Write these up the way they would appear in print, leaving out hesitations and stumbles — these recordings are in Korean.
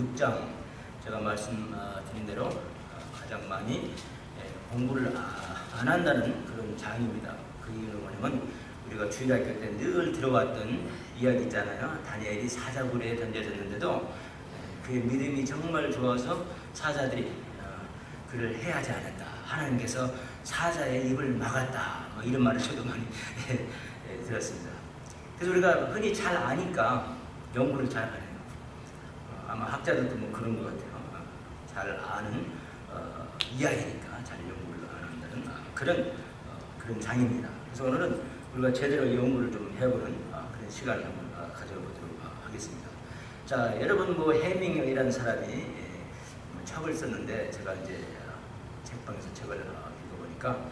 6장 제가 말씀드린 대로 가장 많이 공부를 안 한다는 그런 장입니다. 그 이유는 뭐냐면 우리가 주일학교 때 늘 들어왔던 이야기 있잖아요. 다니엘이 사자굴에 던져졌는데도 그의 믿음이 정말 좋아서 사자들이 그를 해하지 않았다. 하나님께서 사자의 입을 막았다. 뭐 이런 말을 저도 많이 들었습니다. 그래서 우리가 흔히 잘 아니까 연구를 잘 안 해요. 아마 학자들도 뭐 그런 것 같아요. 잘 아는 이야기니까 잘 연구를 안 한다는 그런 장입니다. 그래서 오늘은 우리가 제대로 연구를 좀 해보는 그런 시간을 한번 가져보도록 하겠습니다. 자, 여러분 뭐 해밍웨이라는 사람이 책을 썼는데 제가 이제 책방에서 책을 읽어보니까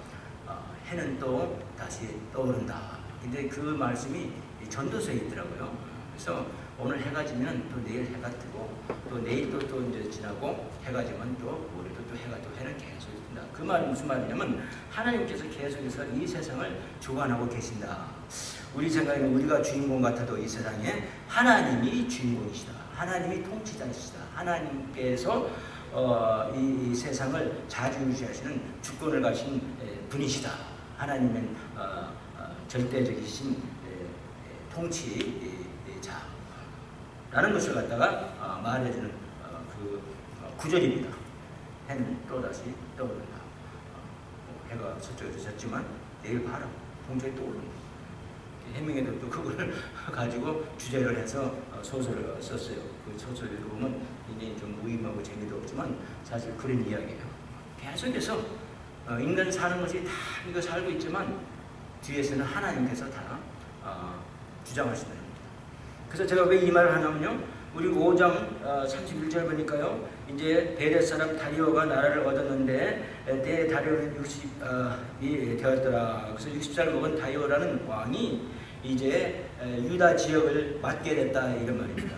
해는 또 다시 떠오른다. 근데 그 말씀이 전도서에 있더라고요. 그래서 오늘 해가 지면 또 내일 해가 뜨고 또 내일 또 이제 지나고 해가 지면 또 모레도 또 해가 또 해는 계속 있습니다. 그 말은 무슨 말이냐면 하나님께서 계속해서 이 세상을 주관하고 계신다. 우리 생각에는 우리가 주인공 같아도 이 세상에 하나님이 주인공이시다. 하나님이 통치자이시다. 하나님께서 이 세상을 자주유지하시는 주권을 가진 분이시다. 하나님은 절대적이신 통치자라는 것을 갖다가 말해주는 그 구절입니다. 해는 또다시 떠오른다. 해가 서쪽에서 졌지만 내일 봐라. 동쪽에 또 오른다. 해밍에도 또 그걸 가지고 주제를 해서 소설을 썼어요. 그 소설을 보면 굉장히 좀 무의미하고 재미도 없지만 사실 그런 이야기예요. 계속해서 인간이 사는 것이 다 이거 살고 있지만 뒤에서는 하나님께서 다 주장하신다는 겁니다. 그래서 제가 왜 이 말을 하냐면요. 우리 5장 31절 보니까요. 이제 베레 사람 다리오가 나라를 얻었는데 대 다리오는 60이 되었더라. 그래서 60살 먹은 다리오라는 왕이 이제 유다 지역을 맡게 됐다 이런 말입니다.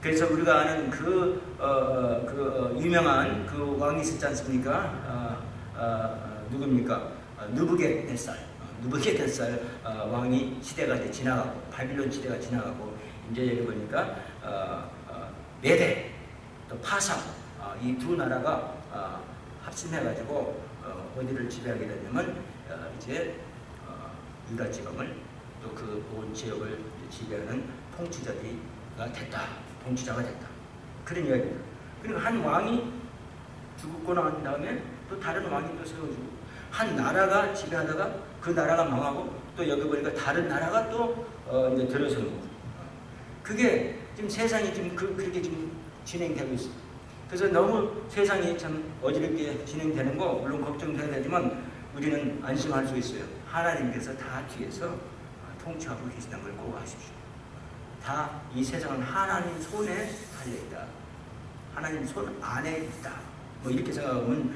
그래서 우리가 아는 유명한 그 왕이 있었지 않습니까? 누굽니까? 느부갓네살 왕이 시대가 이제 지나가고 바빌론 시대가 지나가고 이제 여기 보니까 메대 또 파사 이 두 나라가 합심해가지고 어디를 지배하게 되냐면 이제 유다 지방을 또 그 온 지역을 지배하는 통치자가 됐다. 그런 이야기입니다. 그리고 한 왕이 죽고 난 다음에 또 다른 왕이 또 세워지고 한 나라가 지배하다가 그 나라가 망하고 또 여기 보니까 다른 나라가 또 이제 들어서는 거고. 그게 지금 세상이 지금 그렇게 지금 진행되고 있습니다. 그래서 너무 세상이 참 어지럽게 진행되는 거 물론 걱정돼야 되지만 우리는 안심할 수 있어요. 하나님께서 다 뒤에서 통치하고 계신다는 걸 꼭 아십시오. 다 이 세상은 하나님 손에 달려있다. 하나님 손 안에 있다. 뭐 이렇게 생각하면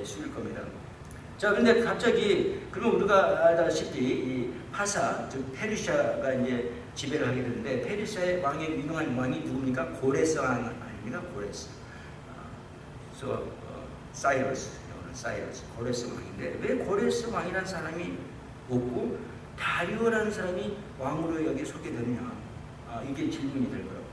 쉬울 겁니다. 자, 근데 갑자기 그러면 우리가 알다시피 이 파사, 즉 페르시아가 이제 지배를 하게 되는데 페르시아의 왕의 유명한 왕이 누굽니까? 고레스 왕 아닙니까? 고레스. 사이러스 고레스 왕인데 왜 고레스 왕이라는 사람이 없고 다리오라는 사람이 왕으로 여기에 서게 되느냐? 이게 질문이 될 거라고.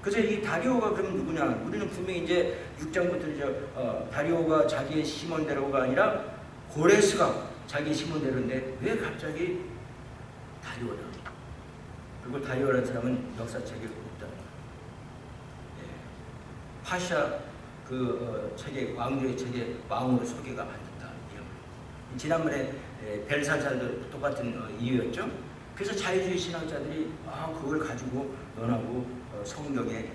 그래서 이 다리오가 그럼 누구냐? 우리는 분명히 이제 6장부터 이제 다리오가 자기의 시몬대로가 아니라 고레스가 자기 시몬대로인데 왜 갑자기 다리오다? 그리고 다리오라는 사람은 역사책에 없다. 파샤 그 책에 왕조의 책에 왕으로 소개가 안 됐다. 지난번에 벨사살도 똑같은 이유였죠. 그래서 자유주의 신학자들이 그걸 가지고 논하고 성경의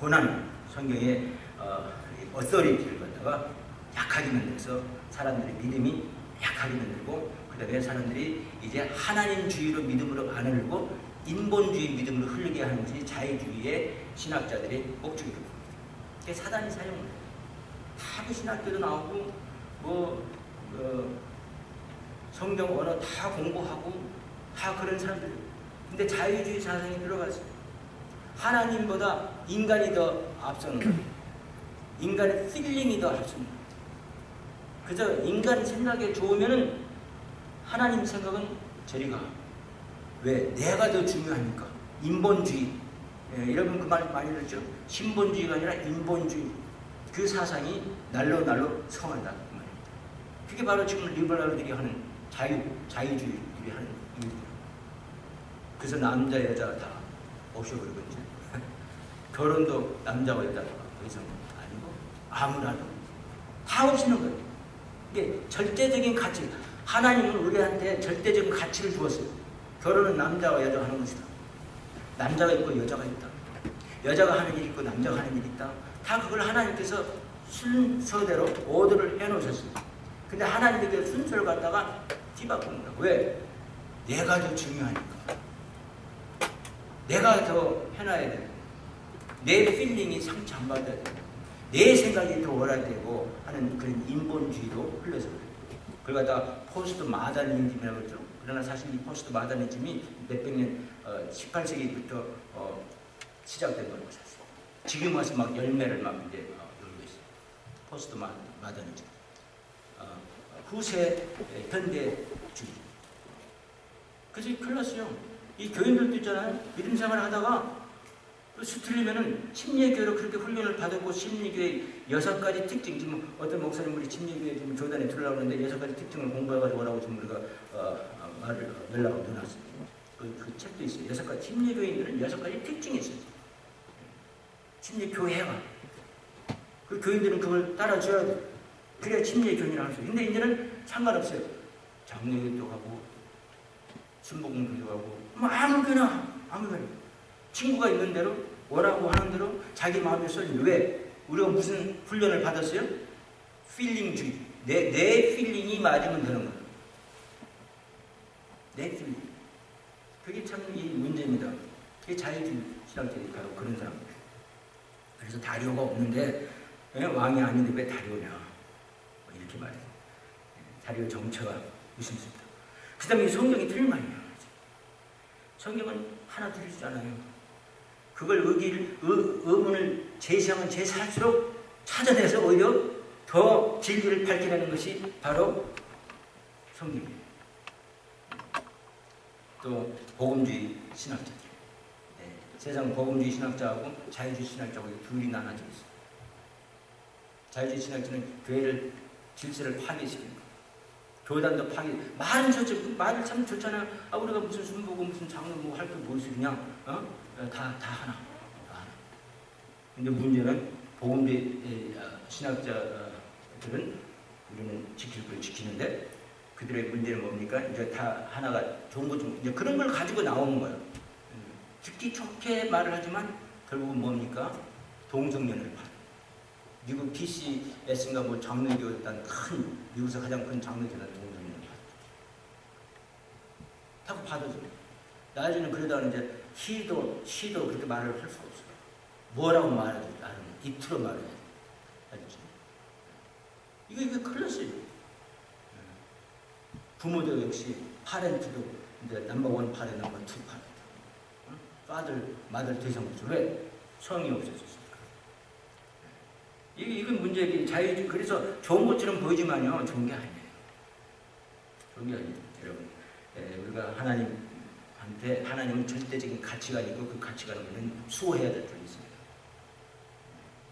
고난, 성경의 어서리티를 갖다가 약하게 만들어서 사람들의 믿음이 약하게 만들고 그 다음에 사람들이 이제 하나님주의로 믿음으로 안 흐르고 인본주의 믿음으로 흐르게 하는 것이 자유주의의 신학자들의 목적이고 그게 사단이 사용을 해요. 다 그 신학교도 나오고 성경 언어 다 공부하고 다 그런 사람들. 근데 자유주의 사상이 들어갔어요. 하나님보다 인간이 더 앞서는 거예요. 인간의 필링이 더 앞서는 거예요. 그래서 인간 생각에 좋으면은 하나님 생각은 저리 가. 왜? 내가 더 중요하니까. 인본주의. 여러분 그 말 많이 들었죠? 신본주의가 아니라 인본주의. 그 사상이 날로 성한다. 그 말입니다. 그게 바로 지금 리버럴들이 하는 자유주의들이 하는 일입니다. 그래서 남자 여자 다 없애버리고 이제 결혼도 남자와 여자가 더 이상 아니고 아무나도 다 없애는 거예요. 이게 절대적인 가치. 하나님은 우리한테 절대적인 가치를 주었어요. 결혼은 남자와 여자가 하는 것이다. 남자가 있고 여자가 있다. 여자가 하는 일이 있고 남자가 하는 일이 있다. 다 그걸 하나님께서 순서대로 오더를 해놓으셨어요. 근데 하나님께 순서를 갖다가 뒤바꾼다. 왜? 내가 더 중요하니까. 내가 더 해놔야 돼. 내 필링이 상처 안 받아야 돼. 내 생각이 더 옳아야 되고 하는 그런 인본주의로 흘러서 그래요. 그걸 갖다가 포스트 마더니즘이라고 그러죠. 그러나 사실 이 포스트 마더니즘이 몇백 년, 18세기부터 시작된 거라고 사실. 지금 와서 막 열매를 막 이제 열고 있어요. 포스트 마더니즘. 후세 현대주의. 그래서 큰일 났어요. 이 교인들도 있잖아요. 믿음 생활을 하다가 수틀리면은 심리교회로 그렇게 훈련을 받았고 심리교회 6가지 특징, 지금 어떤 목사님 우리 심리교회 지금 교단에 들으려고 하는데 6가지 특징을 공부해가지고 오라고 지금 우리가 말을 연락을 넣어놨어요. 그 책도 있어요. 6가지 심리교인들은 6가지 특징이 있어요. 심리교회가. 그 교인들은 그걸 따라줘야 돼. 그래야 심리교인이라고 할 수 있어요. 근데 이제는 상관없어요. 장로교도 하고 순복음교도 하고 뭐 아무거나 친구가 있는 대로 원하고 하는 대로 자기 마음에 쏠리는. 왜? 우리가 무슨 훈련을 받았어요? 필링주의. 내 필링이 맞으면 되는 거예요. 내 필링. 그게 참 이 문제입니다. 그게 자유주의 신학자들이 바로 그런 사람입니다. 그래서 다리오가 없는데 왕이 아닌데 왜 다리오냐 이렇게 말해요. 다리오 정체가 의심스럽다. 그 다음에 성경이 틀린 말이에요. 성경은 하나 틀리잖아요. 그걸 의문을 제시하면 제시할수록 찾아내서 오히려 더 진리를 밝혀내는 것이 바로 성경이에요. 또 복음주의 신학자들. 세상 복음주의 신학자하고 자유주의 신학자하고 둘이 나눠져 있어요. 자유주의 신학자는 교회를 질서를 파괴시키는 거예요. 교단도 파괴. 말은 좋죠. 말을 참 좋잖아요. 우리가 무슨 순보고 무슨 장로 뭐 할 게 무엇이 그냥 다 하나. 근데 문제는 복음주의 신학자들은 우리는 지킬 걸 지키는데 그들의 문제는 뭡니까? 이제 다 하나가 좋은 것 좀 이제 그런 걸 가지고 나오는 거예요. 듣기 좋게 말을 하지만 결국은 뭡니까? 동성연애를 파. 미국 PCS인가 뭐 장로교단 큰 미국에서 가장 큰 장로교단 동성연애를 파. 타고 받아줘. 나중에 그러다가 이제 시도 그렇게 말을 할 수가 없어요. 뭐라고 말해야 돼? 이틀로 말해야 돼. 알겠지? 이게 클래스예요. 부모도 역시 파렌트도 이제 넘버1 파렌트, 넘버2 파렌트. 파들, 마들 대상부죠. 왜? 성이 없어졌으니까. 이건 문제지. 자유주의. 그래서 좋은 것처럼 보이지만요. 좋은 게 아니에요. 좋은 게 아니에요. 여러분. 우리가 하나님은 절대적인 가치관이고 그 가치관을 우리는 수호해야 될 줄이 있습니다.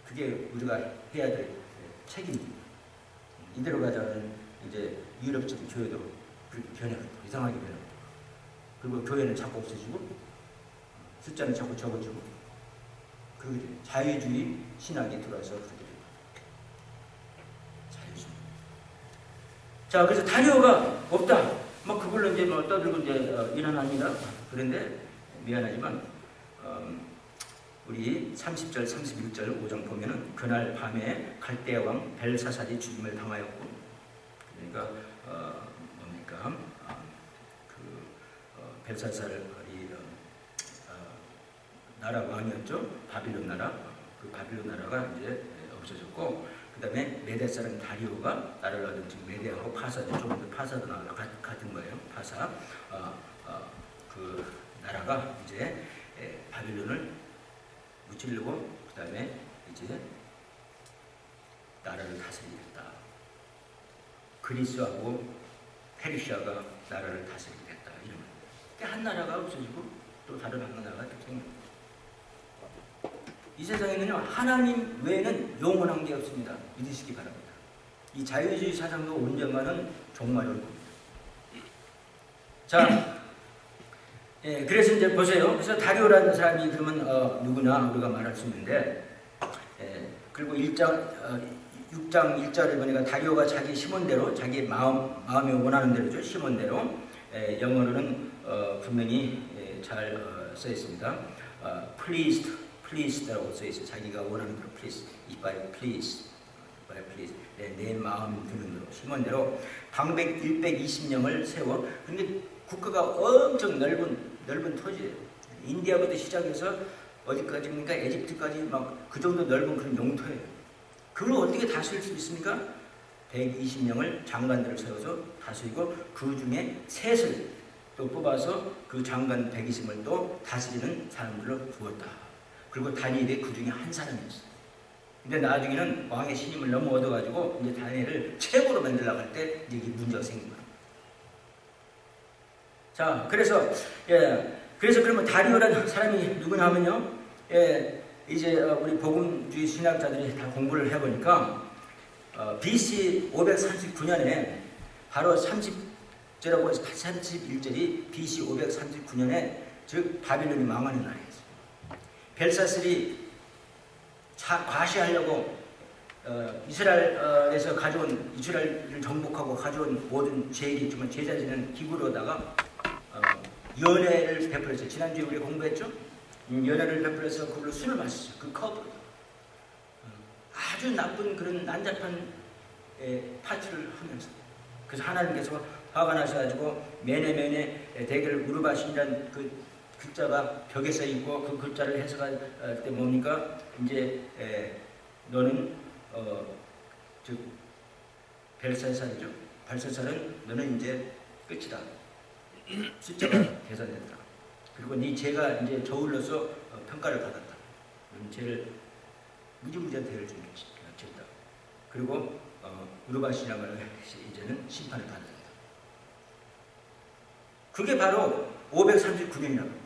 그게 우리가 해야 될 책임입니다. 이대로 가자면 이제 유럽적인 교회도 그렇게 변해가고 이상하게 변하고 그리고 교회는 자꾸 없어지고 숫자는 자꾸 적어지고 그 자유주의 신학이 들어와서 그렇게 됩니다. 자유주의. 자, 그래서 다리오가 없다. 뭐 그걸로 이제 뭐 떠들고 이제 일어납니다. 그런데 미안하지만 우리 30절, 31절 5장 보면은 그날 밤에 갈대아 왕 벨사살이 죽임을 당하였고, 그러니까 뭡니까? 벨사살이 나라 왕이었죠. 바빌론 나라. 그 바빌론 나라가 이제 없어졌고, 그 다음에 메대 사람 다리오가 나라를 얻은 지금 메대하고 파사도 조금 더 파사도 나라 같은 거예요. 파사. 그 나라가 이제 바빌론을 무찌르고 그 다음에 이제 나라를 다스리겠다. 그리스하고 페르시아가 나라를 다스리겠다. 이런. 한 나라가 없어지고 또 다른 한 나라가 생깁니다. 이 세상에는요, 하나님 외에는 영원한 게 없습니다. 믿으시기 바랍니다. 이 자유주의 사상도 언젠가는 종말을 겁니다. 자, 예, 그래서 이제 보세요. 그래서 다리오라는 사람이 그러면 누구나 우리가 말할 수 있는데, 그리고 6장 1절에 보니까 다리오가 자기 심원대로, 자기 마음이 원하는 대로죠. 심원대로. 영어로는 분명히 잘 써 있습니다. pleased라고 써 있어요. 자기가 원하는 대로 please, if I please, 내 마음 드는 대로, 심원대로 방백 120명을 세워. 근데 국가가 엄청 넓은 토지예요. 인디아부터 시작해서 어디까지입니까? 에집트까지 막 그 정도 넓은 그런 영토예요. 그걸 어떻게 다스릴 수 있습니까? 120명을 장관들을 세워서 다스리고 그 중에 셋을 또 뽑아서 그 장관 120명을 또 다스리는 사람들로 두었다. 그리고 다니엘이 그 중에 한 사람이었어요. 근데 나중에는 왕의 신임을 너무 얻어가지고 이제 다니엘을 최고로 만들려고 할 때 이게 문제가 생긴 거예요. 자, 그래서 그러면 다리오라는 사람이 누구냐 하면요, 이제 우리 복음주의 신학자들이 다 공부를 해보니까 BC 539년에 바로 30절하고 31절이 BC 539년에 즉 바빌론이 망하는 날이었어요. 벨사슬이 과시하려고 이스라엘에서 가져온, 이스라엘을 정복하고 가져온 모든 제일이 있지만 제자지는 기구로다가 연회를 베풀었어요. 지난주에 우리 공부했죠? 연회를 베풀어서 그걸로 술을 마셨어요. 그 컵으로. 아주 나쁜 그런 난잡한 파티를 하면서. 그래서 하나님께서 화가 나셔가지고 매네 대결 우르바신이라는 그 글자가 벽에 써 있고 그 글자를 해석할 때 뭡니까? 이제 너는 즉 벨사살이죠. 벨사살은 너는 이제 끝이다. 숫자가 계산됐다. 그리고 네 죄가 이제 저울로서 평가를 받았다. 죄를 무지무지한 대를 좀 졌다. 그리고 우르바시라는 이제는 심판을 받는다. 그게 바로 539년이라고.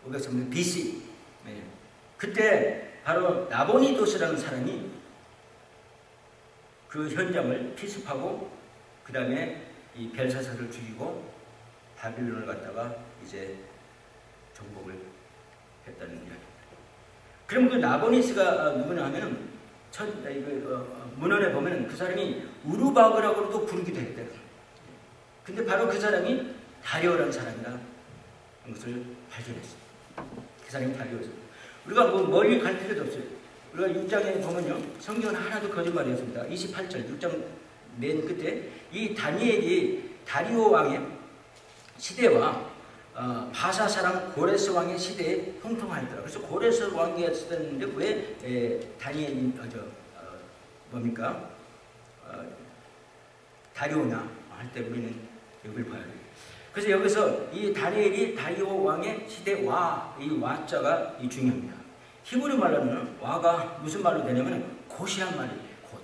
539년 BC. 그때 바로 나보니도스라는 사람이 그 현장을 피습하고 그 다음에 이 벨사살을 죽이고 바빌론을 갖다가 이제 정복을 했다는 이야기입니다. 그럼 그 나보니스가 누구냐 하면은 문헌에 보면은 그 사람이 우르바그라고도 부르기도 했대요. 근데 바로 그 사람이 다리오라는 사람이라는 것을 발견했어요. 그 사람이 다리오였어요. 우리가 뭐 멀리 갈 필요도 없어요. 우리가 6장에 보면요, 성경은 하나도 거짓말이었습니다. 28절 6장 맨 끝에 이 다니엘이 다리오 왕의 시대와 바사 사람 고레스 왕의 시대에 형통하였더라. 그래서 고레스 왕이었었는데 왜 다니엘이 뭡니까? 다리오냐 할 때 우리는 여기를 봐야 돼요. 그래서 여기서 이 다니엘이 다리오 왕의 시대 와, 이 와자가 중요합니다. 히브리 말로는 와가 무슨 말로 되냐면 곧이란 말이에요. 곧.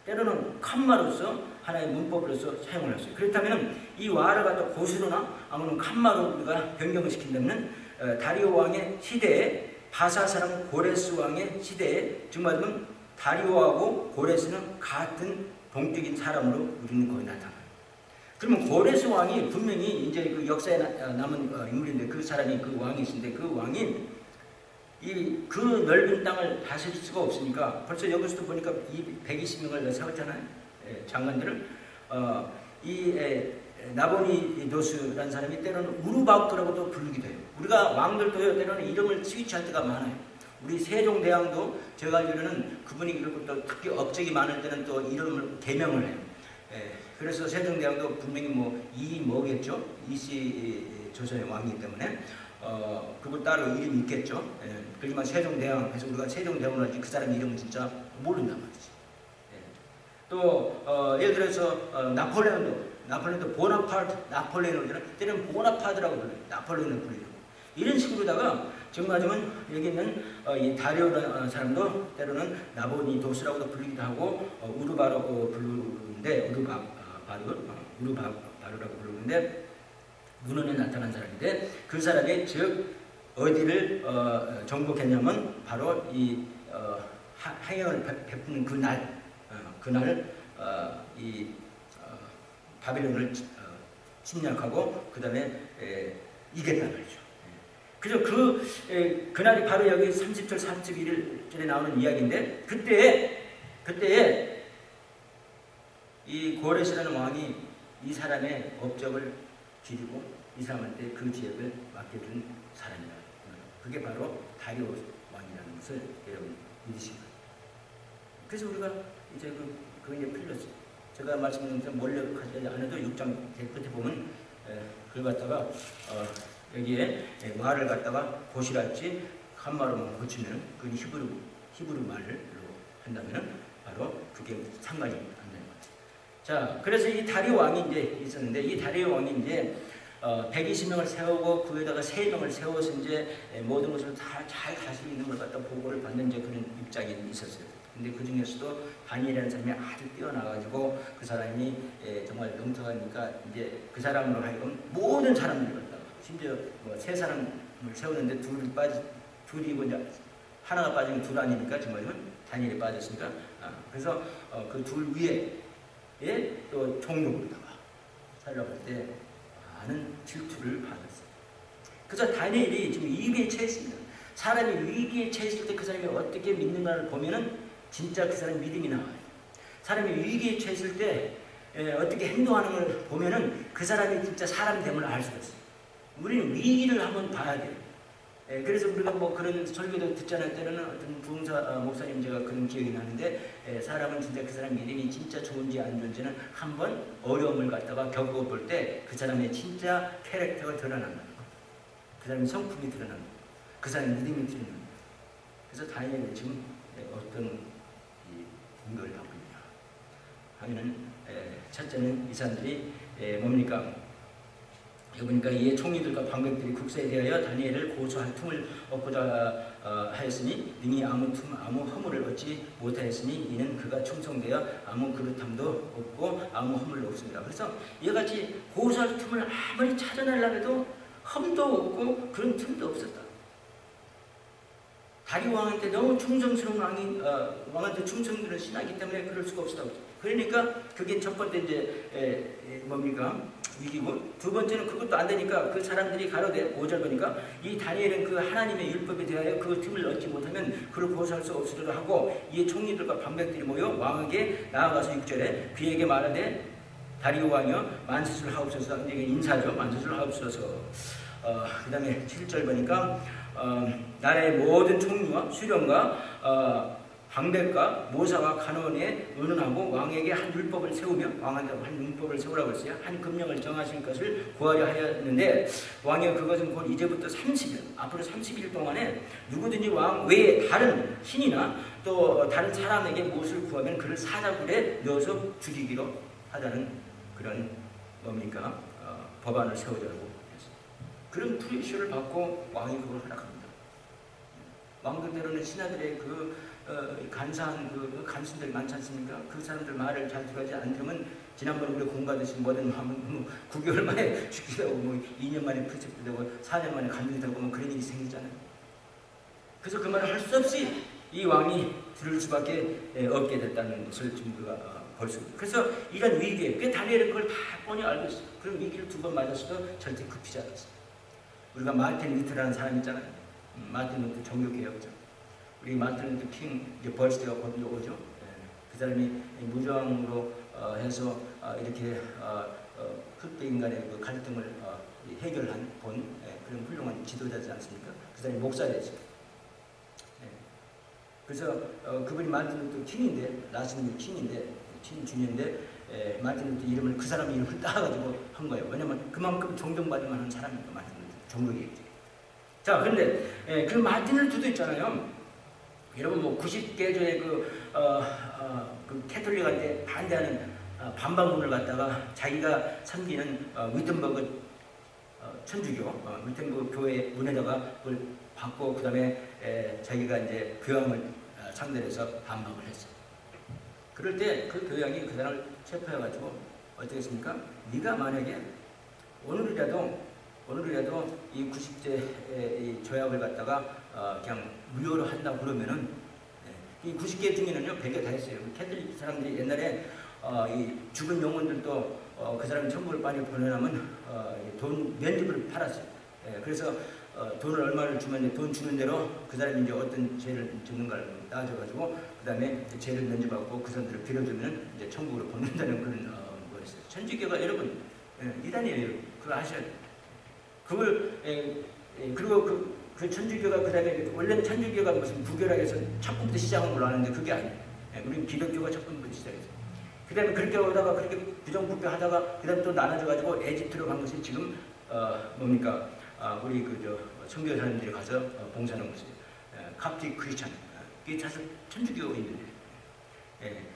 때로는 칸마로서 하나의 문법으로서 사용을 했어요. 그렇다면 이 와를 갖다 곧으로나 아니면 칸마로 우리가 변경을 시킨다면 다리오 왕의 시대에 바사 사람 고레스 왕의 시대에 즉 말하면 다리오하고 고레스는 같은 동적인 사람으로 우리는 거의 나타나요. 그러면 고레스 왕이 분명히 이제 그 역사에 남은 인물인데 그 사람이 그 왕이신데 그 왕이 그 넓은 땅을 다스릴 수가 없으니까 벌써 여기서도 보니까 이 120명을 세웠잖아요. 장관들을. 이 나보니도스라는 사람이 때로는 우르바크라고도 부르기도 해요. 우리가 왕들도요 때로는 이름을 스위치할 때가 많아요. 우리 세종대왕도 제가 알기로는 그분이 그리고 또 특히 업적이 많을 때는 또 이름을 개명을 해요. 그래서 세종대왕도 분명히 뭐겠죠? 이씨 조선의 왕이기 때문에 그분 따로 이름이 있겠죠. 그렇지만 세종대왕, 그래서 우리가 세종대왕을 하지 그 사람 이름은 진짜 모른단 말이지. 또 예를 들어서 나폴레온도 보나파르트, 나폴레온을 때는 보나파드라고 불러요. 나폴레온을 불러요. 이런 식으로다가 정말은 여기 있는 이 다리오라는 사람도 때로는 나보니도스라고도 불리기도 하고 우르바라고 부르는데 우르바르라고 부르는데 문헌에 나타난 사람인데 그 사람이 즉 어디를 정복했냐면 바로 이 행역을 베푸는 그날 이 바빌론을 침략하고 그 다음에 이겼단 말이죠. 그래서 그날이 바로 여기 30절 31절에 나오는 이야기인데 그때에 이 고레스라는 왕이 이 사람의 업적을 기리고 이 사람한테 그 지역을 맡겨준 사람이다. 그게 바로 다리오 왕이라는 것을 여러분 믿으시기 바랍니다. 그래서 우리가 이제 그게 이제 풀렸어요. 제가 말씀드린 것처럼 몰려가지 않아도 6장 끝에 보면 그걸 갖다가 여기에 말을 갖다가 고시랄지 한마로만 고치면 그 히브리 말로 한다면 바로 그게 상관이 안 되는 거죠. 자, 그래서 이 다리오 왕이 이제 있었는데 이 다리오 왕이 이제 120명을 세우고 그 위에다가 3명을 세워서 이제 모든 것을 다 잘 갈 수 있는 걸 갖다 보고를 받는 이제 그런 입장이 있었어요. 근데 그 중에서도 다니엘이라는 사람이 아주 뛰어나가지고 그 사람이 정말 명석하니까 이제 그 사람으로 하여금 모든 사람들이 갖다가 심지어 뭐 3사람을 세우는데 둘이고 이제 하나가 빠지면 둘 아니니까 정말은 다니엘이 빠졌으니까 그래서 그 둘 위에 또 총독으로다가 살려갈 때 많은 질투를 받았어요. 그래서 다니엘이 지금 위기에 처했습니다. 사람이 위기에 처했을 때 그 사람이 어떻게 믿는가를 보면은 진짜 그 사람 믿음이 나와요. 사람이 위기에 처했을 때 어떻게 행동하는 걸 보면은 그 사람이 진짜 사람 됨을 알 수가 있어요. 우리는 위기를 한번 봐야 돼요. 그래서 우리가 뭐 그런 설교도 듣잖아요. 때로는 어떤 부흥사 목사님 제가 그런 기억이 나는데 사람은 진짜 그 사람 믿음이 진짜 좋은지 안 좋은지는 한번 어려움을 갖다가 겪어볼 때 그 사람의 진짜 캐릭터가 드러난다는 거. 그 사람의 성품이 드러난다는 거. 그 사람의 믿음이 드러난다는 거. 그래서 다니엘은 지금 어떤 공격을 받고 있냐 하면은 첫째는 이 사람들이 뭡니까? 그러니까 이에 총리들과 관객들이 국사에 대하여 다니엘을 고소할 틈을 얻고자 하였으니 능히 아무 허물을 얻지 못하였으니 이는 그가 충성되어 아무 그릇함도 없고 아무 허물도 없습니다. 그래서 이같이 고소할 틈을 아무리 찾아내려고 해도 흠도 없고 그런 틈도 없었다. 다리오 왕한테 너무 충성스러운 왕한테 충성스러운 신하기 때문에 그럴 수가 없었다고. 그러니까 그게 첫 번째 이제 뭡니까? 위기고, 두 번째는 그것도 안 되니까 그 사람들이 가로되 5절 보니까 이 다니엘은 그 하나님의 율법에 대하여 그 틈을 얻지 못하면 그를 고소할 수 없으리라 하고 이에 총리들과 반백들이 모여 왕에게 나아가서 6절에 그에게 말하되 다리오 왕이여 만세를 하옵소서. 이게 인사죠. 만세를 하옵소서. 그 다음에 7절 보니까 나라의 모든 총리와 수령과 방백과 모사와 간원에 의논하고 왕에게 한 율법을 세우며 왕한테 한 율법을 세우라고 했어요. 한 금령을 정하신 것을 구하려 하였는데 왕이 그것은 곧 이제부터 30일 앞으로 30일 동안에 누구든지 왕 외에 다른 신이나 또 다른 사람에게 무엇을 구하면 그를 사자굴에 넣어서 죽이기로 하자는 그런 뭡니까 법안을 세우자고 했어요. 그런 프레셔를 받고 왕이 그걸 허락합니다. 왕들대로는 신하들의 간사한 간수들 많지 않습니까? 그 사람들 말을 잘 들어가지 않으면 지난번에 우리 공부하듯이 뭐든 하면 9개월 만에 죽기도 하고 2년 만에 프리cep트 되고 4년 만에 감독이 되고 그런 일이 생기잖아요. 그래서 그 말을 할 수 없이 이 왕이 들을 수밖에 없게 됐다는 것을 지금 우리가 볼 수 있습니다. 그래서 이런 위기에 다니엘은 그걸 다 뻔히 알고 있어요. 그런 위기를 2번 맞았어도 절대 급히지 않았어요. 우리가 마틴 루터라는 사람 있잖아요. 마틴 루터 종교개혁자. 우리 마틴 루터 킹 버스데가 곧 오죠. 그 사람이 무저항으로 해서 이렇게 흑백 인간의 그 갈등을 해결한 그런 훌륭한 지도자지 않습니까? 그 사람이 목사였어요. 그래서 그분이 마틴 루터 킹인데 라스님 킹인데 킹 주니어인데 마틴 루터 이름을 그 사람 이름을 따가지고 한 거예요. 왜냐면 그만큼 존경받을 만한 사람이니까 마틴 루터 종교개혁자. 자, 그런데 그 마틴 루터도 있잖아요. 여러분 뭐 90개조의 그 캐톨릭한테 반대하는 반박문을 갖다가 자기가 섬기는 위텐버그 천주교 위텐버그 교회 문에다가 그걸 받고 그 다음에 자기가 이제 교황을 상대로 해서 반박을 했어요. 그럴 때 그 교황이 그 사람을 체포해가지고 어떻게 했습니까? 네가 만약에 오늘이라도 이 90제 이 조약을 갖다가 그냥 무효로 한다고 그러면은 이 90개 중에는요 100개 다 했어요. 캐톨릭 사람들이 옛날에 이 죽은 영혼들도 그 사람이 천국을 빨리 보내려면 돈 면집을 팔았어요. 그래서 돈을 얼마를 주면 돈 주는 대로 그 사람이 이제 어떤 죄를 짓는가를 따져가지고 그 다음에 죄를 면집하고 그 사람들을 빌어주면 이제 천국으로 보낸다는 그런 거였어요. 천주교가 여러분 이단이에요. 그거 아셔야 돼요. 그걸 그리고 그 천주교가 그 다음에 원래는 천주교가 무슨 부교라고 해서 첫부터 시작한 걸로 아는데 그게 아니에요. 우리는 기독교가 첫부터 시작했어요. 그 다음에 그렇게 오다가 그렇게 부정부패 하다가 그 다음에 또 나눠져가지고 에집트로 간 것이 지금 뭡니까 우리 그 선교 사람들이 가서 봉사하는 것이 카프틱 크리스찬 이게 사실 천주교인들이에요.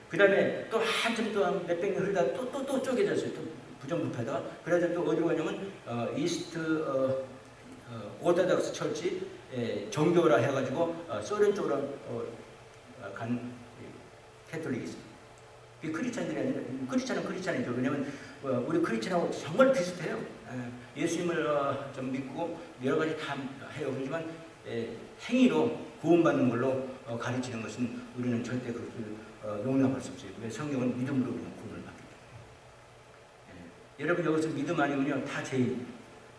그 다음에 또 한참 또 한 몇백 년 흐르다가 또 쪼개졌어요. 또 부정부패하다가 그래서 또 어디로 가냐면 이스트 오르토독스 철치 정교라 해가지고 소련 쪽으로 간 캐톨릭이 있어요. 크리스찬들이 아니라 크리스찬은 크리스찬이죠. 왜냐하면 우리 크리스찬하고 정말 비슷해요. 예수님을 좀 믿고 여러 가지 다 해요. 그렇지만 행위로 구원받는 걸로 가르치는 것은 우리는 절대 그것을 용납할 수 없어요. 왜 성경은 믿음으로 우리는 구원을 받기 때문에. 여러분 여기서 믿음 아니면요 다 죄인.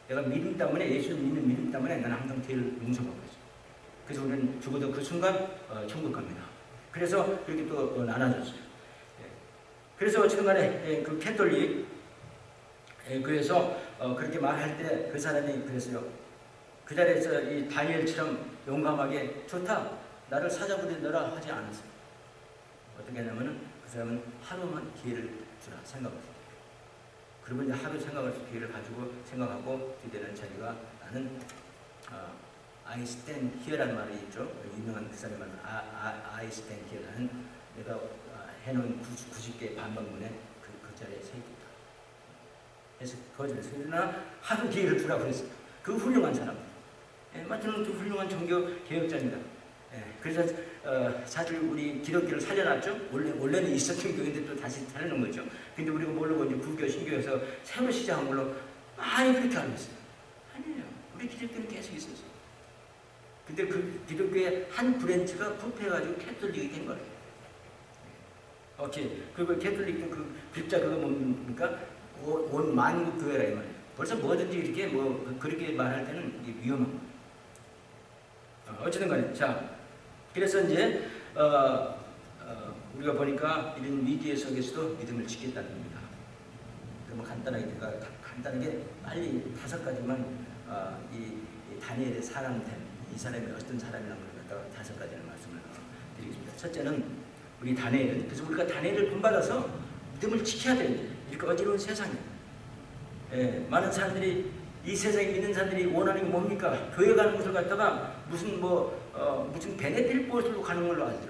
내가 믿음 때문에 예수님 믿는 믿음 때문에 나는 항상 죄를 용서받고 있어요. 그래서 우리는 죽어도 그 순간 천국 갑니다. 그래서 그렇게 또 나눠졌어요. 그래서 지금간에 그 캐톨릭 그래서 그렇게 말할 때 그 사람이 그랬어요. 그 자리에서 이 다니엘처럼 용감하게 좋다 나를 사자굴에 넣어라 하지 않았어요. 어떻게 하냐면은 그 사람은 하루만 기회를 주라 생각했어요. 그리고 이제 하루 생각할 수 기회를 가지고 생각하고 뒤되는 자기가 나는 I stand here라는 말이 있죠. 유명한 그 사람의 말 I stand here라는 내가 해놓은 90개 반박문에 그 자리에 서 있겠다. 그래서 거절했어요. 그러나 하루 기회를 주라 그랬어요. 그 훌륭한 사람. 마태는 그 훌륭한 종교 개혁자입니다. 그래서 사실 우리 기독교를 살려놨죠. 원래는 있었던 교회인데 또 다시 살려놓은 거죠. 근데 우리가 모르고 이제 불교, 신교에서 새로 시작한 걸로 많이 그렇게 알고 있어요. 아니에요. 우리 기독교는 계속 있었어요. 근데 그 기독교의 한 브랜치가 부패해가지고 캐톨릭이 된 거예요. 오케이. 그리고 캐톨릭도 그 글자 그거 뭡니까? 온 만국 교회라 이 말이에요. 벌써 뭐든지 이렇게 그렇게 말할 때는 위험한 거예요. 어쨌든 간에 자 그래서 이제 우리가 보니까 이런 위기의 속에서도 믿음을 지켰다는 겁니다. 너무 간단하게 빨리 5가지만 이 다니엘의 사람됨 이 사람이 어떤 사람이라는 걸 갖다가 5가지를 말씀을 드리겠습니다. 첫째는 우리 다니엘은 그래서 우리가 다니엘을 본받아서 믿음을 지켜야 됩니다. 이렇게 어지러운 세상에 많은 사람들이 이 세상에 믿는 사람들이 원하는 게 뭡니까? 교회 가는 곳을 갖다가 무슨 베네필 보스로 가는 걸로 알죠.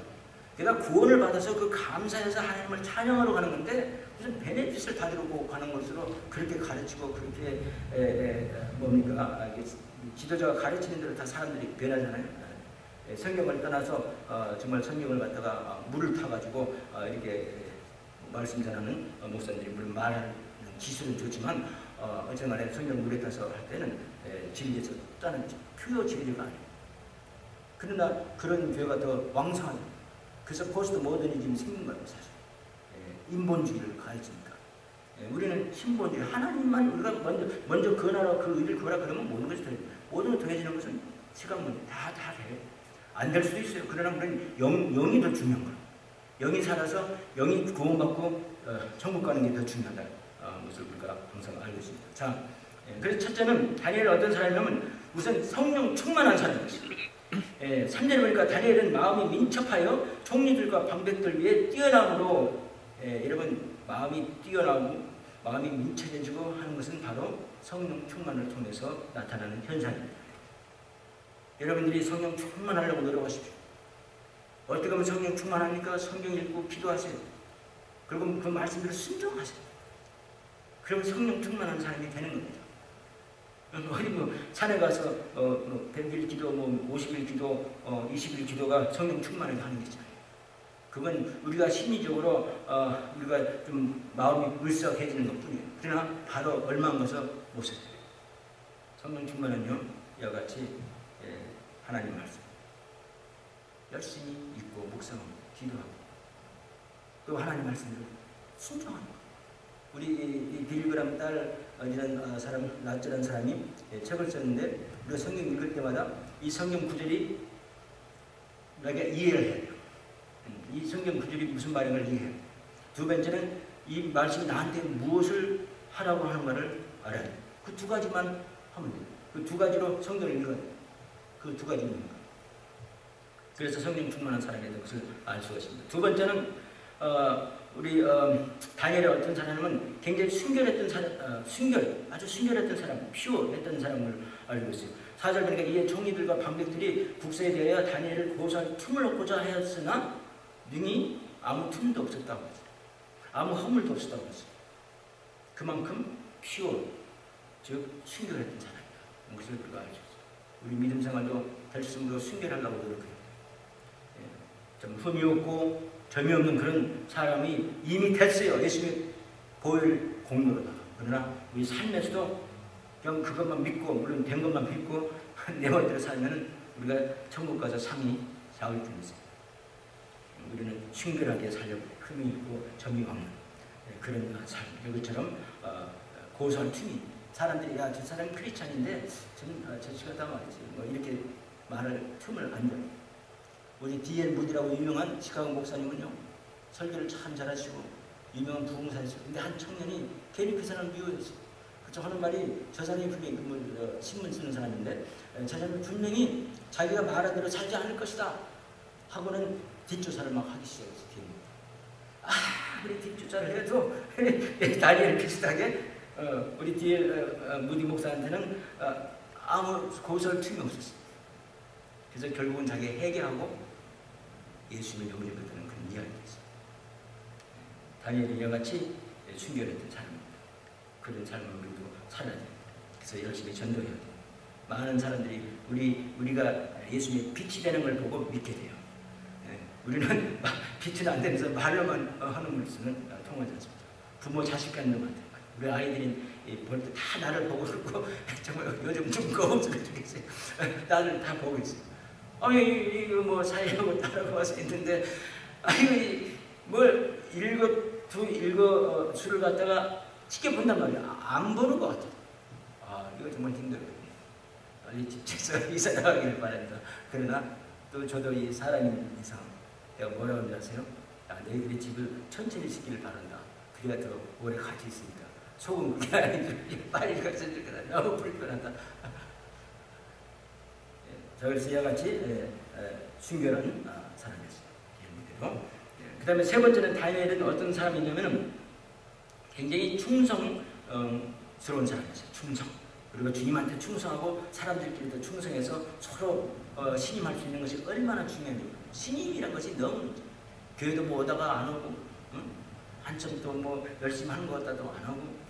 내가 구원을 받아서 그 감사해서 하나님을 찬양하러 가는 건데 무슨 베네핏을 받으려고 가는 것으로 그렇게 가르치고 그렇게 지도자가 가르치는 대로 다 사람들이 변하잖아요. 성경을 떠나서 정말 성경을 갖다가 물을 타가지고 이렇게 말씀 전하는 목사님들이 물론 말하는 기술은 좋지만 어쨌든 간에 성경 물에 타서 할 때는 진리에서 따는 퓨어 진리가 아니에요. 그러나 그런 교회가 더 왕성하다. 그래서 포스트 모더니즘이 생긴 거예요. 사실 인본주의를 가르치니까 우리는 신본주의 하나님만 우리가 먼저 그 나라 그 의를 구하라 그러면 모든 것이 모든 것 더해지는 것은 시간 문제 다 돼요. 안 될 수도 있어요. 그러나 우리는 영이 더 중요한 거예요. 영이 살아서 영이 구원받고 천국 가는 게 더 중요하다. 것을 우리가 항상 알고 있습니다. 자, 그래서 첫째는 다니엘은 어떤 사람이냐면 우선 성령 충만한 사람이었어요. 3절에 보니까 다니엘은 마음이 민첩하여 총리들과 방백들 위에 뛰어남으로 여러분 마음이 뛰어나고 마음이 민첩해지고 하는 것은 바로 성령 충만을 통해서 나타나는 현상입니다. 여러분들이 성령 충만하려고 노력하십시오. 어떻게 하면 성령 충만합니까? 성경 읽고 기도하세요. 그리고 그 말씀대로 순종하세요. 그러면 성령 충만한 사람이 되는 겁니다. 어디 산에 가서 100일 기도, 50일 기도, 20일 기도가 성령 충만하게 하는 거잖아요. 그건 우리가 심리적으로 우리가 좀 마음이 울썩해지는 것뿐이에요. 그러나 바로 얼마 안 가서 못 써요. 성령 충만은요, 이와 같이 하나님 말씀 열심히 읽고 묵상하고 기도하고 또 하나님 말씀을 순종하는 것. 우리 이 빌그람 딸이라는 사람, 낫즈라는 사람이 책을 썼는데 우리가 성경 읽을 때마다 이 성경 구절이 우리가 이해를 해야 돼요. 이 성경 구절이 무슨 말인가를 이해해요. 두 번째는 이 말씀이 나한테 무엇을 하라고 하는 말을 알아야 돼요. 그 두 가지만 하면 돼요. 그 두 가지로 성경을 읽어야 돼요. 그 두 가지는 뭔가. 그래서 성령 충만한 사람이 되는 것을 알 수가 있습니다. 두 번째는 우리 다니엘의 어떤 사람은 굉장히 순결했던 사람, 아주 순결했던 사람, 피오했던 사람을 알고 있어요. 4절 보니까 이에 총리들과 방백들이 국서에 대하여 다니엘을 고소할 틈을 얻고자 하였으나 능히 아무 틈도 없었다고 했어요. 아무 허물도 없었다고 했어요. 그만큼 피오, 즉 순결했던 사람이다. 그것을 우리가 알죠. 우리 믿음 생활도 될수록 순결하려고 노력해요. 좀 흠이 없고 점이 없는 그런 사람이 이미 됐어요. 예수님의 보혈 공로로다가. 그러나 우리 삶에서도 그냥 그것만 믿고 물론 된 것만 믿고 내 멋대로 살면은 우리가 천국 가서 상이 사올 뿐이죠. 우리는 순결하게 살려고 흠이 있고 점이 없는 그런 삶. 여기처럼 고소한 틈이 사람들이 야, 저 사람이 크리스찬인데 저 시간다 말이지 뭐 이렇게 말할 틈을 안 줘요. 우리 D.L. 무디라고 유명한 시카고 목사님은요, 설교를 참 잘하시고 유명한 부흥사였어요. 근데 한 청년이 괜히 그 사람을 미워했어요. 그쵸 하는 말이 저 사람이 분명히 신문 쓰는 사람인데 저 사람이 분명히 자기가 말한 대로 살지 않을 것이다 하고는 뒷조사를 막 하기 시작했어요. 우리 뒷조사를 해도 다니엘 비슷하게 우리 D.L. 무디 목사한테는 아무 고소할 틈이 없었어요. 그래서 결국은 자기가 해결하고 예수님을 영접했다는 그런 이야기가 있어요. 다니엘이 이와 같이 순결했던 사람입니다. 그런 삶을 우리도 살아야 돼요. 그래서 열심히 전도해야 돼요. 많은 사람들이 우리가 예수님의 빛이 되는 걸 보고 믿게 돼요. 우리는 빛은 안 되면서 말로만 하는 것은 통하지 않습니다. 부모 자식 갖는 것 같아요. 우리 아이들이 볼 때 다 나를 보고 있고 정말 요즘 좀 거북스러워 죽겠어요. 나를 다 보고 있어요. 이거 뭐 사회하고 따라고 와서 있는데 뭘 읽어 수를 갖다가 쉽게 본단 말이야. 안 보는 것 같아. 이거 정말 힘들어요. 빨리 집에서 이사 나가기를 바랍니다. 그러나 또 저도 이 사람인 이상 내가 뭐라고 하는지 아세요? 너희들이 집을 천천히 짓기를 바란다. 그래야 더 오래 같이 있으니까. 속은 그게 아니지. 빨리 가서 너무 불편하다. 자, 그래서 이와 같이 순결한 사람이었어요. 그 다음에 세 번째는 다니엘은 어떤 사람이냐면 굉장히 충성스러운 사람이었어요. 충성. 그리고 주님한테 충성하고 사람들끼리도 충성해서 서로 신임할 수 있는 것이 얼마나 중요한지. 신임이란 것이 너무 교회도 뭐 오다가 안 오고 한참 또 뭐 열심히 하는 것 같다도 안 하고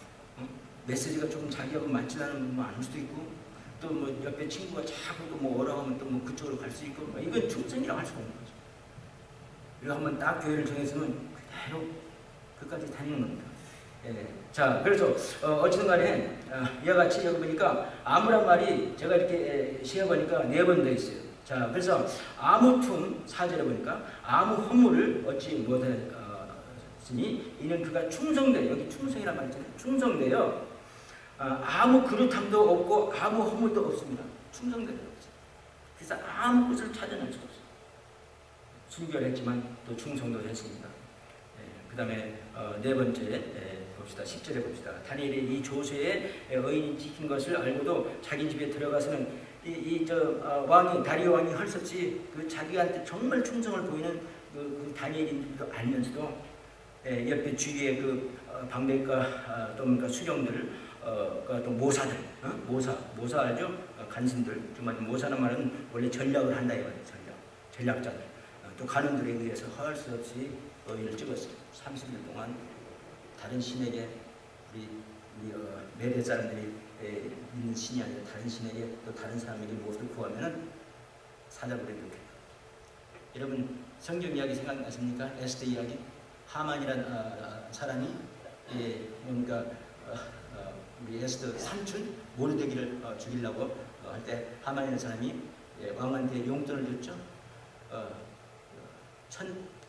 메시지가 조금 자기하고 맞지 않는 부분 안 올 수도 있고 또 뭐 옆에 친구가 자꾸 뭐 오라고 하면 또 뭐 그쪽으로 갈 수 있고 이건 충성이라고 할 수가 없는 거죠. 그리고 한번 딱 교회를 정했으면 그대로 끝까지 다니는 겁니다. 자, 그래서 어쨌든 간에 이와 같이 여기 보니까 아무란 말이 제가 이렇게 시해보니까 4번 더 있어요. 자, 그래서 아무 틈 4절에 보니까 아무 허물을 얻지 못했으니 이는 그가 충성되 여기 충성이란 말이 있잖아요. 충성되어 아무 그릇함도 없고 아무 허물도 없습니다. 충성되어 없어요. 그래서 아무 것을 찾아낼 수가 없어요. 순결했지만 또 충성도 했습니다. 그 다음에 4번째 봅시다. 10절에 봅시다. 다니엘이 이 조세에 의인이 지킨 것을 알고도 자기 집에 들어가서는 왕이 다리오 왕이 헐섭지 그 자기한테 정말 충성을 보이는 그 다니엘인 줄 알면서도 옆에 주위에 그 방백과 또 뭔가 수령들 또 모사들 모사 알죠? 간신들 정말 모사는 말은 원래 전략을 한다 이거예요. 전략자들 또 간원들에 의해서 허할 수 없이 의인을 찍었어요. 30일 동안 다른 신에게 우리 메대 사람들이 믿는 신이 아니라 다른 신에게 또 다른 사람에게 무엇을 구하면은 사자굴에 넣게. 여러분 성경 이야기 생각나십니까? 에스더 이야기. 하만이란 사람이 뭔가 우리 에스더 삼촌 모르드기를 죽이려고 할 때 하만이라는 사람이 왕한테 용돈을 줬죠.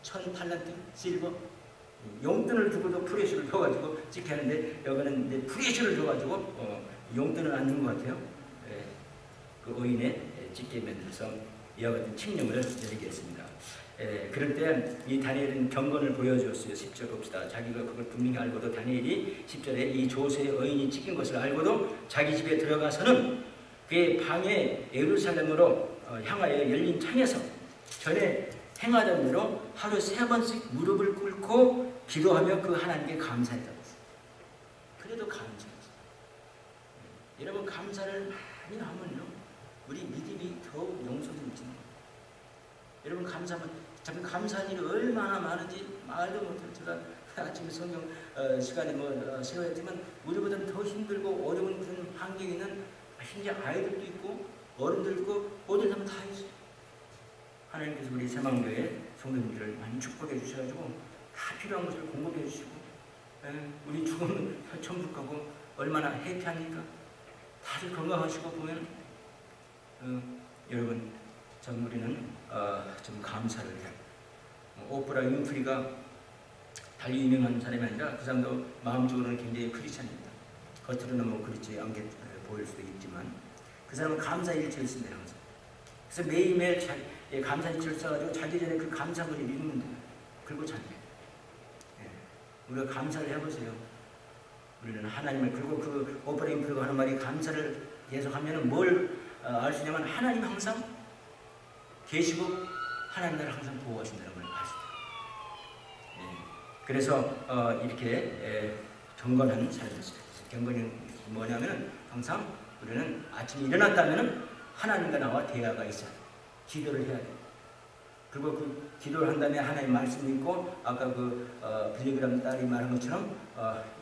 1000 달란트 실버 용돈을 주고도 프레시를 줘가지고 찍혔는데 여기는 이제 프레시를 줘가지고 용돈을 안 준 것 같아요. 그 의인의 찍게 만들어서 이와 같은 칙령을 내리게 했습니다. 그럴 때 이 다니엘은 경건을 보여주었어요. 10절 봅시다. 자기가 그걸 분명히 알고도 다니엘이 10절에 이 조세의 의인이 찍힌 것을 알고도 자기 집에 들어가서는 그의 방에 예루살렘으로 향하여 열린 창에서 전에 행하던 대로 하루 3번씩 무릎을 꿇고 기도하며 그 하나님께 감사했다고 했어요. 그래도 감사했어요. 여러분 감사를 많이 하면요 우리 믿음이 더욱 용서되지. 여러분 감사하면 참 감사한 일이 얼마나 많은지 말도 못해요. 제가 아침에 성경 시간에 세워했지만 우리보다 더 힘들고 어려운 그런 환경에 있는 심지어 아이들도 있고 어른들도 있고 모든 사람 다 있어요. 하나님께서 우리 새망교회 성도님들을 많이 축복해 주셔가지고 다 필요한 것을 공급해 주시고 우리 죽으면 천국 가고 얼마나 해피합니까? 다들 건강하시고 보면 여러분 참 우리는 좀 감사를 해요. 오프라 윈프리가 달리 유명한 사람이 아니라 그 사람도 마음적으로는 굉장히 크리스찬입니다. 겉으로는 뭐 그렇지 않게 보일 수도 있지만 그 사람은 감사일체를 쓴대요. 그래서 매일매일 감사일체를 써가지고 자기 전에 그 감사글을 읽는 거예요. 그리고 자기 우리가 감사를 해보세요. 우리는 하나님을 그리고 그 오프라 윈프리가 하는 말이 감사를 계속하면 뭘 알 수 있냐면 하나님 항상 계시고 하나님 나를 항상 보호하신다는 걸 알 수 있어요. 그래서 이렇게 경건한 삶이었어요. 경건이 뭐냐면 항상 우리는 아침에 일어났다면 하나님과 나와 대화가 있어요. 기도를 해야 돼요. 그리고 그 기도를 한 다음에 하나님 말씀 읽고 아까 그 빌리그람 딸이 말한 것처럼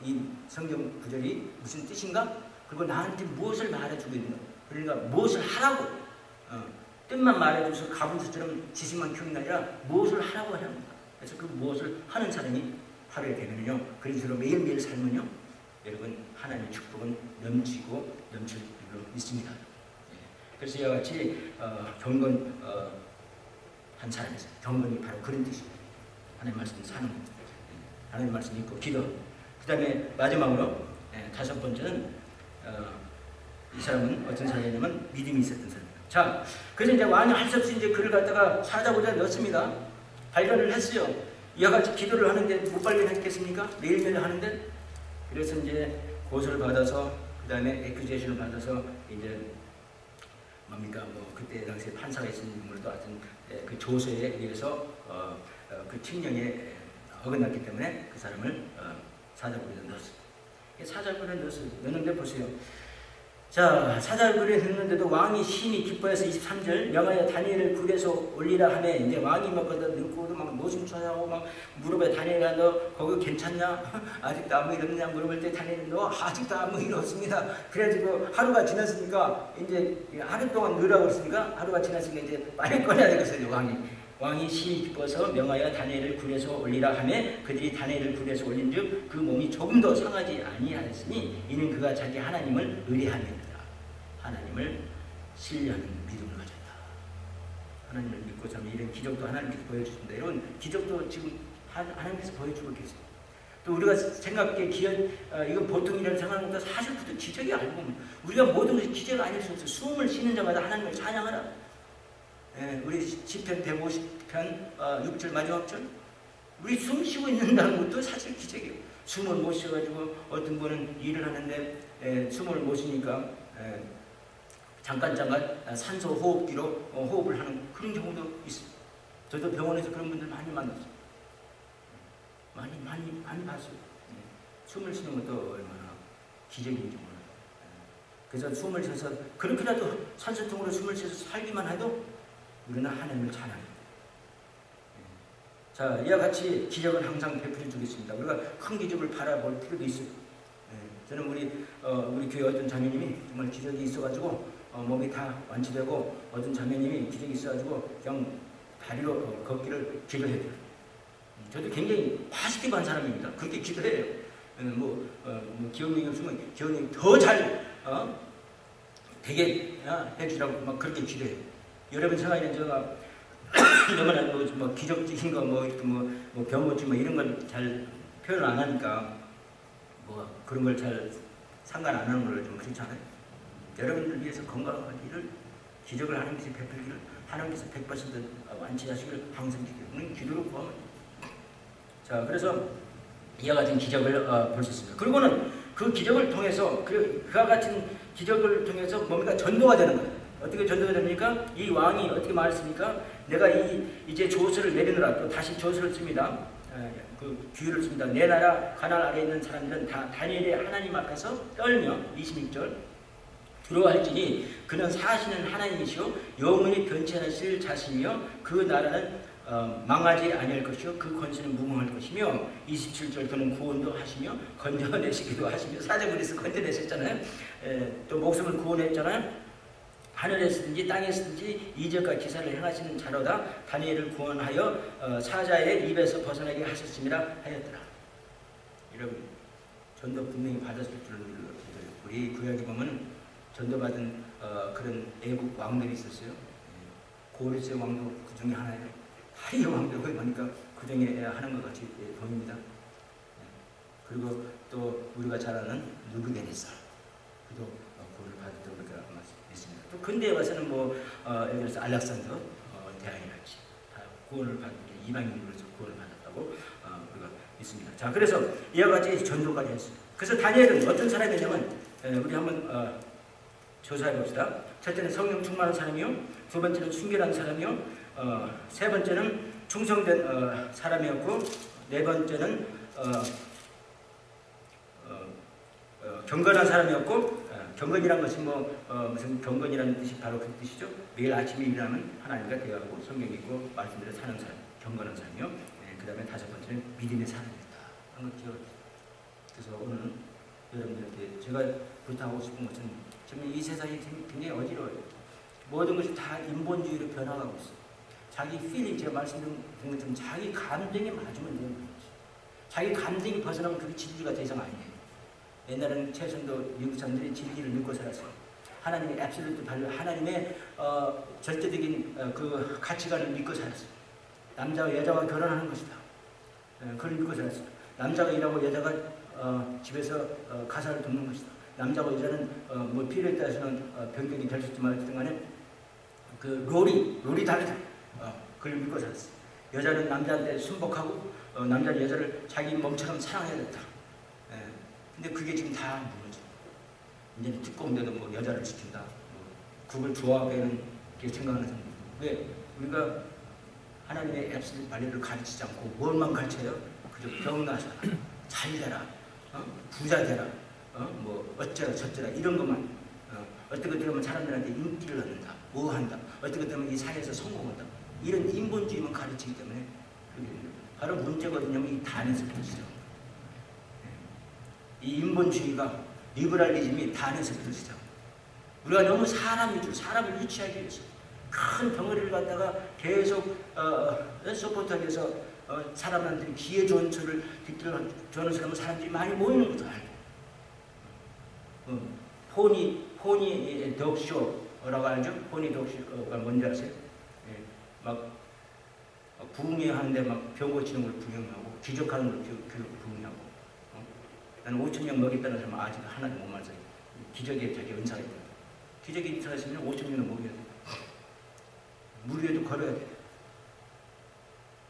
이 성경 구절이 무슨 뜻인가? 그리고 나한테 무엇을 말해주고 있는 가 그러니까 무엇을 하라고 뜻만 말해줘서 가분수처럼 지식만 키우는 게 아니라 무엇을 하라고 해야 합니다. 그래서 그 무엇을 하는 사람이 하루에 되면요 그런 식으로 매일매일 살면요 여러분 하나님의 축복은 넘치고 넘칠 줄로 믿습니다. 그래서 이와 같이 경건한 사람이죠. 경건이 바로 그런 뜻입니다. 하나님 말씀 사는 것, 하나님 말씀 읽고 기도. 그 다음에 마지막으로 5번째는 이 사람은 어떤 사람이냐면 믿음이 있었던 사람입니다. 자, 그래서 이제 왕이 할 수 없이 이제 그를 갖다가 사자고자 넣습니다. 발견을 했어요. 이와 같이 기도를 하는데 못 발견했겠습니까? 매일매일 하는데. 그래서 이제 고소를 받아서 그 다음에 에큐제이션을 받아서 이제 뭡니까 뭐 그때 당시에 판사가 있었는 인물도 하여튼 그 조서에 의해서 그 칙령에 어긋났기 때문에 그 사람을 사자굴에 넣었어요. 사자굴에 넣었는데 보세요. 자, 사자굴에 넣는데도 왕이 심히 기뻐해서 23절 명하여 다니엘을 굴에서 올리라 하매 이제 왕이 막 거기다 넣고도 막 노심초사하고 막 무릎에 다니엘아 너 거기 괜찮냐? 아직도 아무 일 없느냐 물어볼 때 다니엘이 너 아직도 아무 일 없습니다. 그래가지고 하루가 지났으니까 이제 하루 동안 넣으라고 했으니까 하루가 지났으니까 이제 빨리 꺼내야 되겠어요. 왕이 심히 기뻐서 명하여 다니엘을 굴에서 올리라 하매 그들이 다니엘을 굴에서 올린즉 그 몸이 조금도 상하지 아니하였으니 이는 그가 자기 하나님을 의뢰함이니라. 하나님을 신뢰하는 믿음을 가졌다. 하나님을 믿고 참 이런 기적도 하나님께서 보여주신다. 이런 기적도 지금 하나님께서 보여주고 계세요. 또 우리가 생각해 이건 보통 일을 생각하는 것보다 사실 그것도 기적이 알고 보면 우리가 모든 것이 기적이 아닐 수 없어요. 숨을 쉬는 자마다 하나님을 찬양하라. 우리 시편 150편 6절 마지막 절 우리 숨 쉬고 있는다는 것도 사실 기적이에요. 숨을 못 쉬어가지고 어떤 분은 일을 하는데 숨을 못 쉬니까 잠깐 산소 호흡기로 호흡을 하는 그런 경우도 있어요. 저도 병원에서 그런 분들 많이 만났어요. 많이 봤어요. 숨을 쉬는 것도 얼마나 기적인지 몰라요. 그래서 숨을 쉬어서 그렇게라도 산소통으로 숨을 쉬어서 살기만 해도 우리는 하나님을 찬양합니다. 자, 이와 같이 기적을 항상 베풀어 주겠습니다. 우리가 큰 기적을 바라볼 필요도 있어요. 저는 우리 교회 어떤 자매님이 정말 기적이 있어가지고 몸이 다 완치되고 어떤 자매님이 기적이 있어가지고 그냥 다리로 걷기를 기도해요. 저도 굉장히 파시티브한 사람입니다. 그렇게 기도해요. 뭐 기억력이 없으면 기억력이 더 잘 되게 해주라고 막 그렇게 기도해요. 여러분 생각에는 제가 너무나 뭐 기적적인 거 뭐 병고치 뭐 이런 걸 잘 표현 안 하니까 뭐 그런 걸 잘 상관 안 하는 걸로 좀 그렇잖아요. 여러분들 위해서 건강하기를 기적을 하나님께서 베풀기를 하나님께서 100% 완치하시기를 항상 기도로 구하면. 자, 그래서 이와 같은 기적을 볼 수 있습니다. 그리고는 그 기적을 통해서 그와 같은 기적을 통해서 뭔가 전도가 되는 거예요. 어떻게 전도가 됩니까? 이 왕이 어떻게 말했습니까? 내가 이제 조서를 내리느라 또 다시 조서를 씁니다. 그 규율을 씁니다. 내 나라 가나안 아래에 있는 사람들은 다 다니엘의 하나님 앞에서 떨며 26절 들어갈지니 그는 사시는 하나님이시오 영원히 변치 않으실 자신이며 그 나라는 망하지 아니할 것이요 그 권세는 무궁할 것이며 27절 그는 구원도 하시며 건져내시기도 하시며 사제분에서 건져내셨잖아요. 또 목숨을 구원했잖아요. 하늘에 쓰든지 땅에 쓰든지 이적과 기사를 행하시는 자로다 다니엘을 구원하여 사자의 입에서 벗어나게 하셨음이라 하였더라. 여러분 전도 분명히 받았을 줄 믿어요. 우리 구약에 보면 전도받은 그런 애국 왕들이 있었어요. 고르세 왕도 그 중에 하나예요. 다리 왕도 거기 보니까 그 중에 하는 것 같이 보입니다. 그리고 또 우리가 잘 아는 느부갓네살 그도 구원을 받았다고 그렇게 있습니다. 또 근대에 와서는 뭐 예를 들어서 알렉산더 대왕이랄지 다 구원을 받은 이방인으로서 구원을 받았다고 우리가 있습니다. 자, 그래서 이와 같이 전도까지 했어요. 그래서 다니엘은 어떤 사람이냐면 우리 한번 조사해 봅시다. 첫째는 성령 충만한 사람이요, 두 번째는 순결한 사람이요, 세 번째는 충성된 사람이었고, 네 번째는 경건한 사람이었고, 경건이란 것이 무슨 경건이라는 뜻이 바로 그 뜻이죠. 매일 아침에 일어나면 하나님과 대화하고 성경 읽고 말씀대로 사는 사람, 경건한 사람이요. 그 다음에 다섯 번째는 믿음의 사람이었다. 한번 기억해주세요. 그래서 오늘 여러분들한테 제가 부탁하고 싶은 것은 지금 이 세상이 굉장히 어지러워요. 모든 것이 다 인본주의로 변화가고 있어요. 자기 필링, 제가 말씀드린 것처럼 자기 감정에 맞으면 되는 거지. 자기 감정이 벗어나면 그게 진리가 더 이상 아니에요. 옛날에는 최선도 미국 사람들이 진리를 믿고 살았어요. 하나님의 앱솔루트 발효, 하나님의 절대적인 그 가치관을 믿고 살았어요. 남자와 여자가 결혼하는 것이다. 그걸 믿고 살았어요. 남자가 일하고 여자가 집에서 가사를 돕는 것이다. 남자와 여자는 뭐 필요에 따라서는 변경이 될 수 있지만 어쨌든 간에 그 롤이 다르다. 그걸 믿고 살았어요. 여자는 남자한테 순복하고 남자는 여자를 자기 몸처럼 사랑해야 된다. 근데 그게 지금 다 무너져. 이제 두꺼운데도 뭐 여자를 지킨다. 뭐 그걸 좋아하게는 생각하는 사람. 왜? 우리가 하나님의 앱슬 발레를 가르치지 않고 뭘만 가르쳐요? 그저 병나서라, 잘 되라, 부자 되라, 뭐 어쩌라 저쩌라 이런 것만. 어떻게 되면 사람들한테 인기를 얻는다, 뭐 한다. 어떻게 되면 이 사회에서 성공한다. 이런 인본주의만 가르치기 때문에 바로 문제가 어디냐면 이 단에서부터 시작합니다. 이 인본주의가 리버럴리즘이 단에서부터 시작합니다. 우리가 너무 사람을 유치하기 위해서 큰 덩어리를 갖다가 계속 서포트하기 위해서 사람한테 기회 좋은 소리를 듣기를 좋아하는 사람들이 많이 모이는 것도 알고 포니 덕쇼라고 알죠? 포니 덕쇼가 뭔지 아세요? 예, 막 부흥회하는데 막 병 고치는 걸 부흥하고 기적하는 걸 부흥하고 나는 5,000명 먹였다는 사람은 아직 하나도 못 말해요. 기적의 저기 은사가 있다. 기적의 은사가 있으면 5,000명을 먹여야 돼. 물 위에도 걸어야 돼.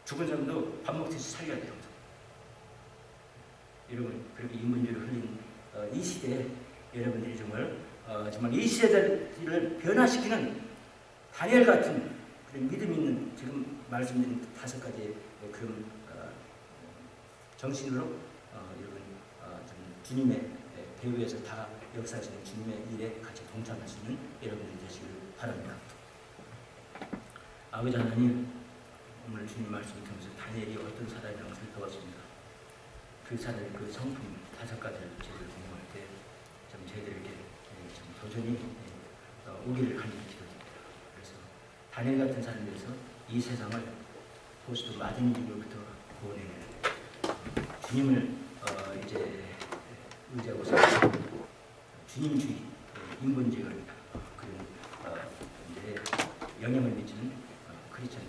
죽은 사람도 밥 먹듯이 살려야 돼요. 여러분, 그렇게 인문주의를 흘린 이 시대에 여러분들이 정말 이 시대를 변화시키는 다니엘 같은 그런 믿음 있는 지금 말씀드린 5가지의 그런 정신으로 여러분 주님의 배후에서 다 역사하시는 주님의 일에 같이 동참할 수 있는 여러분들이 되시길 바랍니다. 아버지 하나님, 오늘 주님 말씀을 통해서 다니엘이 어떤 사람이라고 살펴봤습니다. 그 사람의 그 성품 5가지를 저희들 공부할 때 좀 저희들에게 좀 도전이 오기를 간절히 기도드립니다. 그래서 다니엘 같은 사람에서 이 세상을 포스트 마딘주의로부터 구원해내는 주님을 이제 의지하고 살고 주님주의, 인본주의를 그런 이제 영향을 미치는 크리스천